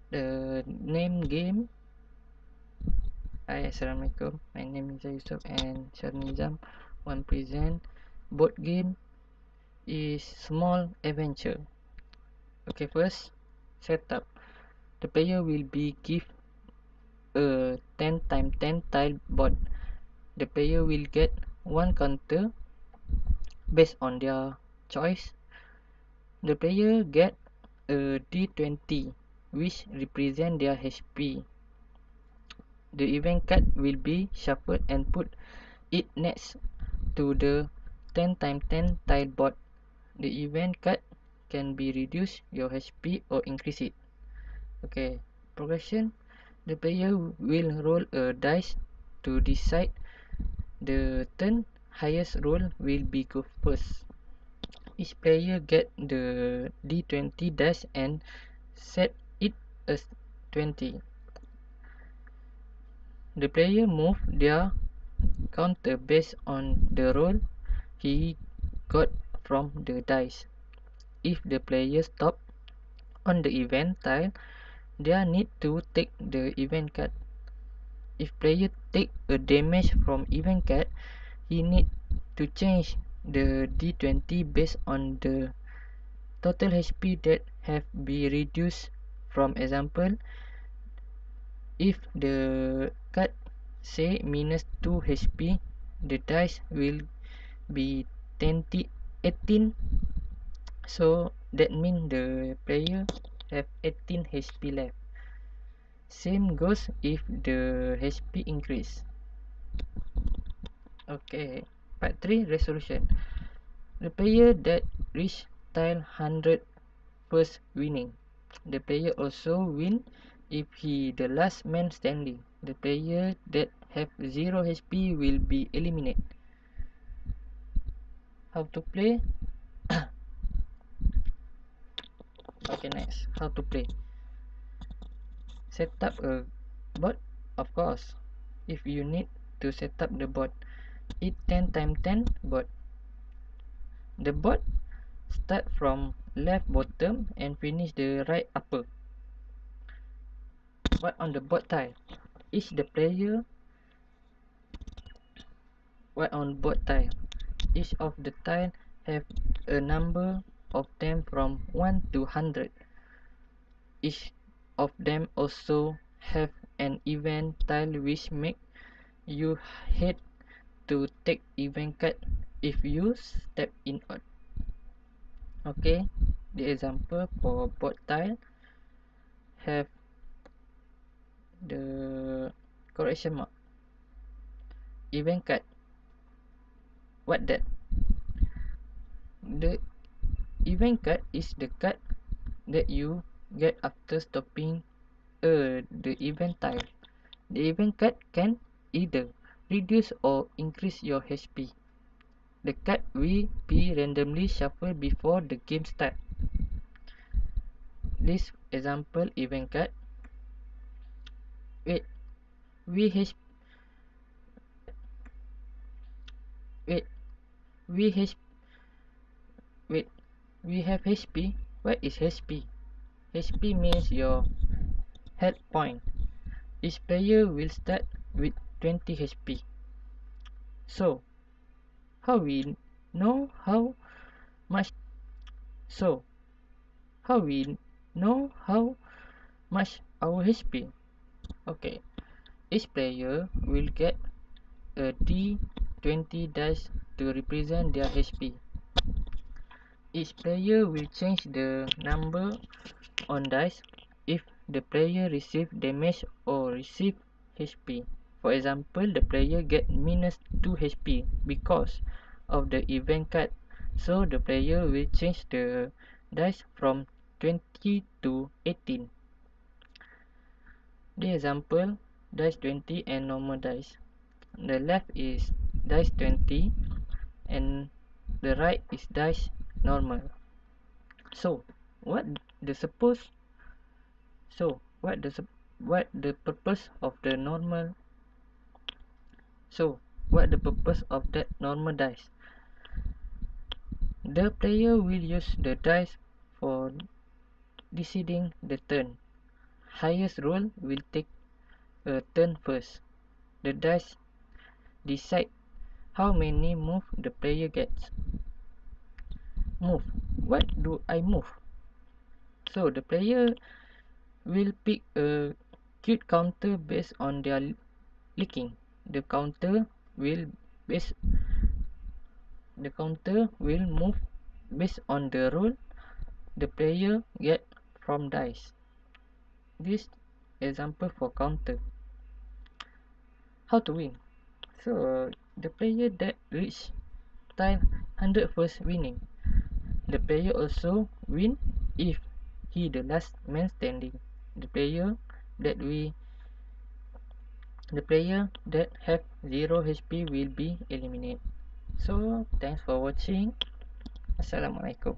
The name game. Hi, Assalamualaikum. My name is Yusuf and Sharnizam. One present board game is small adventure. Okay, first setup. The player will be give a 10 times 10 tile board. The player will get one counter based on their choice. The player get a D20 which represent their HP. The event card will be shuffled and put it next to the 10 times 10 tile board. The event card can be reduce your HP or increase it. Okay, progression. The player will roll a dice to decide the turn. Highest roll will be go first. Each player get the D20 dice and set it as 20. The player move their counter based on the roll he got from the dice. If the player stop on the event tile, they need to take the event card. If player take a damage from event card, he need to change the D20 based on the total HP that have been reduced. From example, if the card say minus 2 HP, the dice will be 18. So that means the player have 18 HP left. Same goes if the HP increase. Okay, part 3 resolution. The player that reach tile 100 first winning. The player also win if he the last man standing. The player that have 0 HP will be eliminated. How to play? Okay, next. How to play? Set up a bot, of course. If you need to set up the bot, it 10 times 10 bot. The bot start from left bottom and finish the right upper. But on the bot tile, each the player what on bot tile, each of the tile have a number of them from 1 to 100. Each of them also have an event tile which make you hate to take event card if you step in on. Okay, the example for bot tile have the correction mark. Event card, what that? The event card is the card that you get after stopping the event tile. The event card can either reduce or increase your HP. The card will be randomly shuffled before the game start. This example event card. Wait, we H wait, we H wait, we have HP. What is HP? HP means your health point. Each player will start with 20 HP. So, how we know how much? So, how we know how much our HP? Okay, each player will get a D20 dice to represent their HP. Each player will change the number on dice if the player receive damage or receive HP. For example, the player get minus 2 HP because of the event card. So the player will change the dice from 20 to 18. The example, dice 20 and normal dice. The left is dice 20 and the right is dice normal. So what the suppose so what the purpose of the normal so what the purpose of that normal dice? The player will use the dice for deciding the turn. highest roll will take a turn first. The dice decide how many move the player gets. Move. What do I move? So the player will pick a cute counter based on their licking. The counter will base the counter will move based on the roll the player get from dice. This example for counter. How to win? So the player that reach tile 100 first winning. The player also win if he the last man standing. The player that we the player that have 0 HP will be eliminated. So thanks for watching. Assalamualaikum.